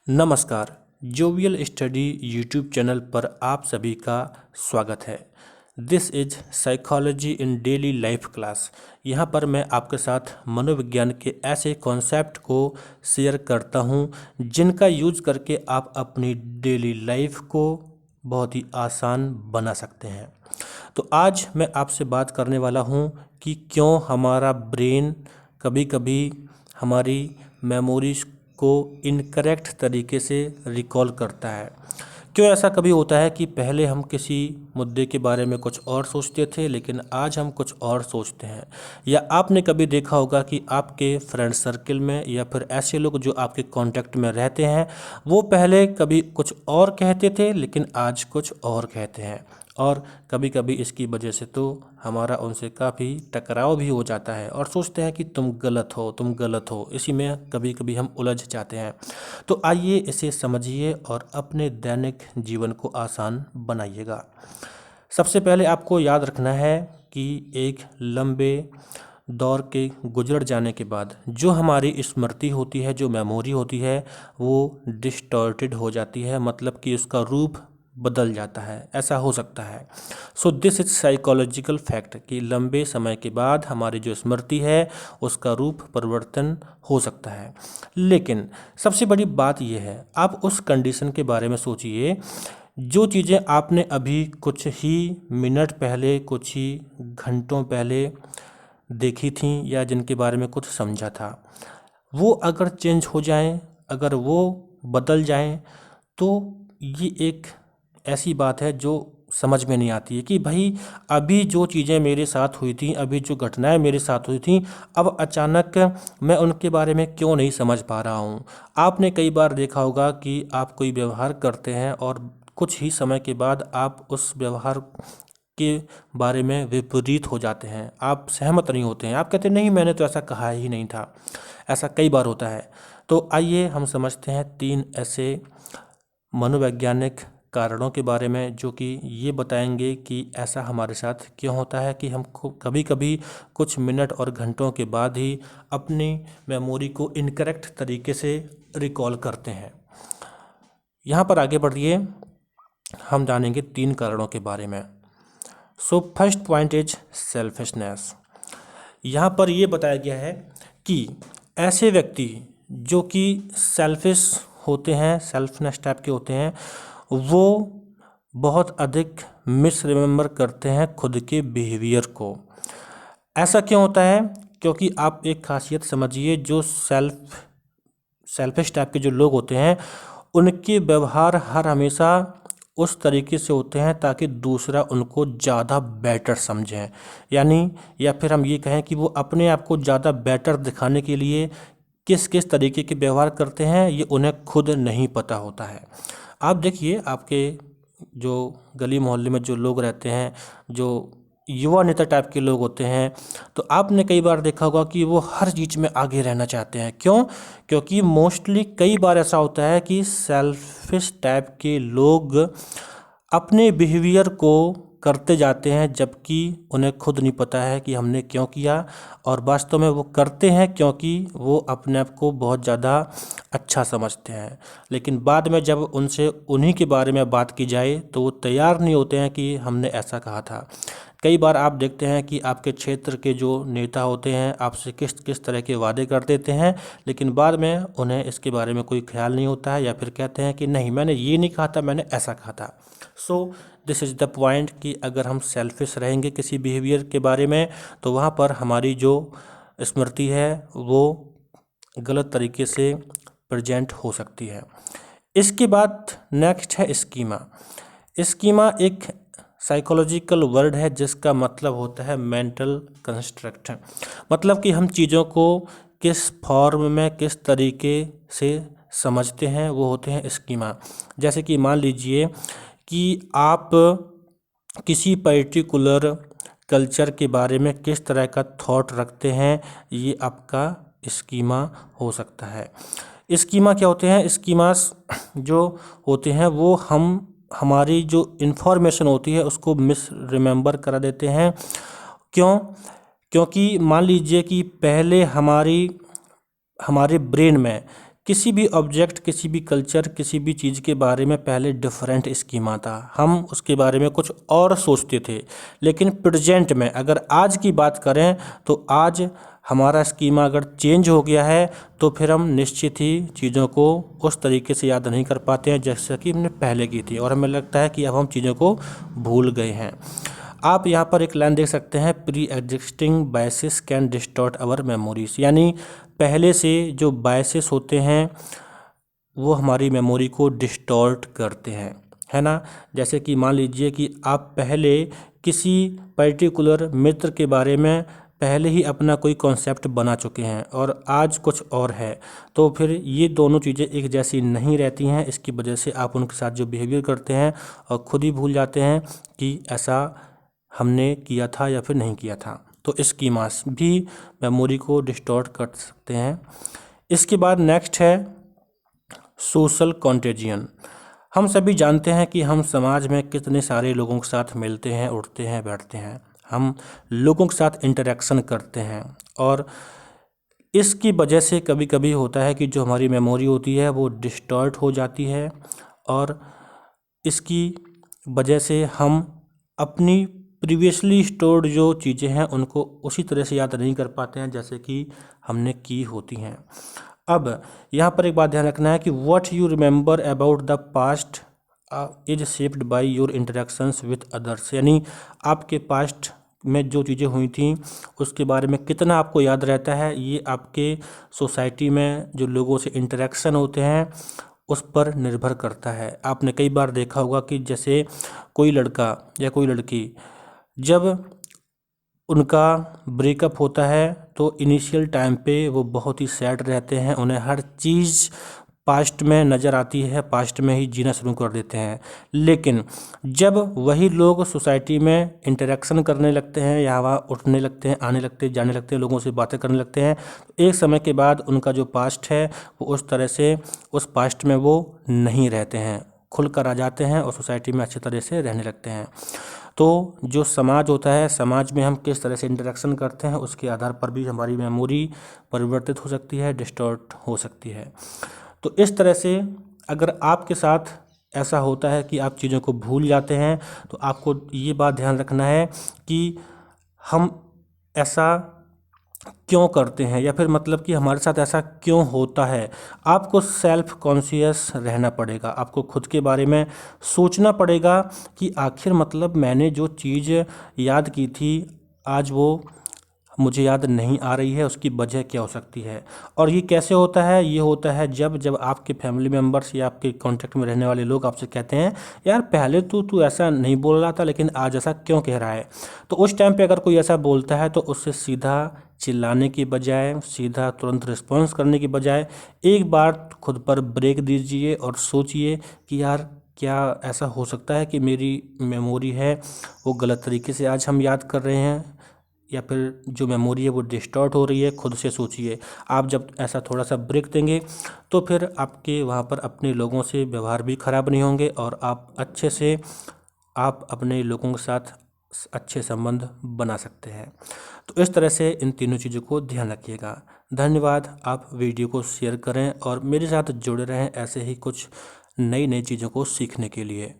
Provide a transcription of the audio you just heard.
नमस्कार। Jovial study YouTube channel पर आप सभी का स्वागत है। This is psychology in daily life class. यहाँ पर मैं आपके साथ मनोविज्ञान के ऐसे कॉन्सेप्ट को शेयर करता हूँ जिनका यूज करके आप अपनी डेली लाइफ को बहुत ही आसान बना सकते हैं। तो आज मैं आपसे बात करने वाला हूँ कि क्यों हमारा ब्रेन कभी कभी हमारी मेमोरीज को इनकरेक्ट तरीके से रिकॉल करता है। क्यों ऐसा कभी होता है कि पहले हम किसी मुद्दे के बारे में कुछ और सोचते थे लेकिन आज हम कुछ और सोचते हैं। या आपने कभी देखा होगा कि आपके फ्रेंड सर्कल में या फिर ऐसे लोग जो आपके कांटेक्ट में रहते हैं वो पहले कभी कुछ और कहते थे लेकिन आज कुछ और कहते हैं। और कभी कभी इसकी वजह से तो हमारा उनसे काफ़ी टकराव भी हो जाता है और सोचते हैं कि तुम गलत हो। इसी में कभी कभी हम उलझ जाते हैं। तो आइए इसे समझिए और अपने दैनिक जीवन को आसान बनाइएगा। सबसे पहले आपको याद रखना है कि एक लंबे दौर के गुजर जाने के बाद जो हमारी स्मृति होती है, जो मेमोरी होती है, वो डिस्टॉर्टेड हो जाती है, मतलब कि उसका रूप बदल जाता है। ऐसा हो सकता है। So this is psychological fact कि लंबे समय के बाद हमारी जो स्मृति है उसका रूप परिवर्तन हो सकता है। लेकिन सबसे बड़ी बात यह है, आप उस कंडीशन के बारे में सोचिए जो चीज़ें आपने अभी कुछ ही मिनट पहले, कुछ ही घंटों पहले देखी थी या जिनके बारे में कुछ समझा था, वो अगर चेंज हो जाएं, अगर वो बदल जाएं, तो ये एक ऐसी बात है जो समझ में नहीं आती है कि भाई अभी जो चीज़ें मेरे साथ हुई थी, अभी जो घटनाएं मेरे साथ हुई थी, अब अचानक मैं उनके बारे में क्यों नहीं समझ पा रहा हूँ। आपने कई बार देखा होगा कि आप कोई व्यवहार करते हैं और कुछ ही समय के बाद आप उस व्यवहार के बारे में विपरीत हो जाते हैं, आप सहमत नहीं होते हैं, आप कहते हैं नहीं मैंने तो ऐसा कहा ही नहीं था। ऐसा कई बार होता है। तो आइए हम समझते हैं 3 ऐसे मनोवैज्ञानिक कारणों के बारे में जो कि ये बताएंगे कि ऐसा हमारे साथ क्यों होता है कि हम कभी कभी कुछ मिनट और घंटों के बाद ही अपनी मेमोरी को इनकरेक्ट तरीके से रिकॉल करते हैं। यहाँ पर आगे बढ़िए, हम जानेंगे 3 कारणों के बारे में। So first point is selfishness. यहाँ पर ये बताया गया है कि ऐसे व्यक्ति जो कि सेल्फिश होते हैं, सेल्फनेस टाइप के होते हैं, वो बहुत अधिक मिस रिमेंबर करते हैं खुद के बिहेवियर को। ऐसा क्यों होता है? क्योंकि आप एक खासियत समझिए, जो सेल्फिश टाइप के जो लोग होते हैं उनके व्यवहार हर हमेशा उस तरीके से होते हैं ताकि दूसरा उनको ज़्यादा बेटर समझें। यानी या फिर हम ये कहें कि वो अपने आप को ज़्यादा बेटर दिखाने के लिए किस किस तरीके के व्यवहार करते हैं ये उन्हें खुद नहीं पता होता है। आप देखिए, आपके जो गली मोहल्ले में जो लोग रहते हैं, जो युवा नेता टाइप के लोग होते हैं, तो आपने कई बार देखा होगा कि वो हर चीज़ में आगे रहना चाहते हैं। क्यों? क्योंकि मोस्टली कई बार ऐसा होता है कि सेल्फिश टाइप के लोग अपने बिहेवियर को करते जाते हैं जबकि उन्हें खुद नहीं पता है कि हमने क्यों किया, और वास्तव में वो करते हैं क्योंकि वो अपने आप को बहुत ज़्यादा अच्छा समझते हैं। लेकिन बाद में जब उनसे उन्हीं के बारे में बात की जाए तो वो तैयार नहीं होते हैं कि हमने ऐसा कहा था। कई बार आप देखते हैं कि आपके क्षेत्र के जो नेता होते हैं आपसे किस किस तरह के वादे कर देते हैं, लेकिन बाद में उन्हें इसके बारे में कोई ख्याल नहीं होता है, या फिर कहते हैं कि नहीं मैंने ये नहीं कहा था, मैंने ऐसा कहा था। So this is the point कि अगर हम सेल्फिश रहेंगे किसी बिहेवियर के बारे में तो वहाँ पर हमारी जो स्मृति है वो गलत तरीके से प्रेजेंट हो सकती है। इसके बाद नेक्स्ट है स्कीमा। स्कीमा एक साइकोलॉजिकल वर्ड है जिसका मतलब होता है मेंटल कंस्ट्रक्ट। मतलब कि हम चीज़ों को किस फॉर्म में, किस तरीके से समझते हैं, वो होते हैं स्कीमा। जैसे कि मान लीजिए कि आप किसी पर्टिकुलर कल्चर के बारे में किस तरह का थॉट रखते हैं, ये आपका स्कीमा हो सकता है। स्कीमा क्या होते हैं? स्कीमास जो होते हैं वो हमारी जो इन्फॉर्मेशन होती है उसको मिस रिमेंबर करा देते हैं। क्यों? क्योंकि मान लीजिए कि पहले हमारे ब्रेन में किसी भी ऑब्जेक्ट, किसी भी कल्चर, किसी भी चीज़ के बारे में पहले डिफरेंट स्कीमा था, हम उसके बारे में कुछ और सोचते थे। लेकिन प्रेजेंट में अगर आज की बात करें तो आज हमारा स्कीमा अगर चेंज हो गया है तो फिर हम निश्चित ही चीज़ों को उस तरीके से याद नहीं कर पाते हैं जैसा कि हमने पहले की थी, और हमें लगता है कि अब हम चीज़ों को भूल गए हैं। आप यहाँ पर एक लाइन देख सकते हैं, pre existing biases can distort our memories, यानी पहले से जो बायसेस होते हैं वो हमारी मेमोरी को डिस्टॉर्ट करते हैं, है ना। जैसे कि मान लीजिए कि आप पहले किसी पर्टिकुलर मित्र के बारे में पहले ही अपना कोई कॉन्सेप्ट बना चुके हैं और आज कुछ और है, तो फिर ये दोनों चीज़ें एक जैसी नहीं रहती हैं। इसकी वजह से आप उनके साथ जो बिहेवियर करते हैं और ख़ुद ही भूल जाते हैं कि ऐसा हमने किया था या फिर नहीं किया था। तो स्कीमास भी मेमोरी को डिस्टॉर्ट कर सकते हैं। इसके बाद नेक्स्ट है सोशल कॉन्टेजियन। हम सभी जानते हैं कि हम समाज में कितने सारे लोगों के साथ मिलते हैं, उठते हैं, बैठते हैं, हम लोगों के साथ इंटरेक्शन करते हैं, और इसकी वजह से कभी कभी होता है कि जो हमारी मेमोरी होती है वो डिस्टॉर्ट हो जाती है, और इसकी वजह से हम अपनी प्रीवियसली स्टोर्ड जो चीज़ें हैं उनको उसी तरह से याद नहीं कर पाते हैं जैसे कि हमने की होती हैं। अब यहाँ पर एक बात ध्यान रखना है कि what you remember about the past is shaped by your interactions with others, यानी आपके पास्ट में जो चीज़ें हुई थी उसके बारे में कितना आपको याद रहता है, ये आपके सोसाइटी में जो लोगों से इंटरेक्शन होते हैं उस पर निर्भर करता है। आपने कई बार देखा होगा कि जैसे कोई लड़का या कोई लड़की जब उनका ब्रेकअप होता है तो इनिशियल टाइम पे वो बहुत ही सैड रहते हैं, उन्हें हर चीज़ पास्ट में नज़र आती है, पास्ट में ही जीना शुरू कर देते हैं। लेकिन जब वही लोग सोसाइटी में इंटरेक्शन करने लगते हैं या वहाँ उठने लगते हैं, आने लगते हैं, जाने लगते हैं, लोगों से बातें करने लगते हैं, एक समय के बाद उनका जो पास्ट है वो उस तरह से उस पास्ट में वो नहीं रहते हैं, खुल कर आ जाते हैं और सोसाइटी में अच्छी तरह से रहने लगते हैं। तो जो समाज होता है, समाज में हम किस तरह से इंटरेक्शन करते हैं उसके आधार पर भी हमारी मेमोरी परिवर्तित हो सकती है, डिस्टॉर्ट हो सकती है। तो इस तरह से अगर आपके साथ ऐसा होता है कि आप चीज़ों को भूल जाते हैं तो आपको ये बात ध्यान रखना है कि हम ऐसा क्यों करते हैं, या फिर मतलब कि हमारे साथ ऐसा क्यों होता है। आपको सेल्फ कॉन्शियस रहना पड़ेगा, आपको खुद के बारे में सोचना पड़ेगा कि आखिर मतलब मैंने जो चीज़ याद की थी आज वो मुझे याद नहीं आ रही है, उसकी वजह क्या हो सकती है। और ये कैसे होता है, ये होता है जब आपके फैमिली मेम्बर्स या आपके कांटेक्ट में रहने वाले लोग आपसे कहते हैं यार पहले तो तू ऐसा नहीं बोल रहा था लेकिन आज ऐसा क्यों कह रहा है। तो उस टाइम पे अगर कोई ऐसा बोलता है तो उससे सीधा चिल्लाने की बजाय, सीधा तुरंत रिस्पॉन्स करने की बजाय एक बार खुद पर ब्रेक दीजिए और सोचिए कि यार क्या ऐसा हो सकता है कि मेरी मेमोरी है वो गलत तरीके से आज हम याद कर रहे हैं, या फिर जो मेमोरी है वो डिस्टॉर्ट हो रही है। खुद से सोचिए। आप जब ऐसा थोड़ा सा ब्रेक देंगे तो फिर आपके वहाँ पर अपने लोगों से व्यवहार भी ख़राब नहीं होंगे और आप अच्छे से आप अपने लोगों के साथ अच्छे संबंध बना सकते हैं। तो इस तरह से इन तीनों चीज़ों को ध्यान रखिएगा। धन्यवाद। आप वीडियो को शेयर करें और मेरे साथ जुड़े रहें ऐसे ही कुछ नई नई चीज़ों को सीखने के लिए।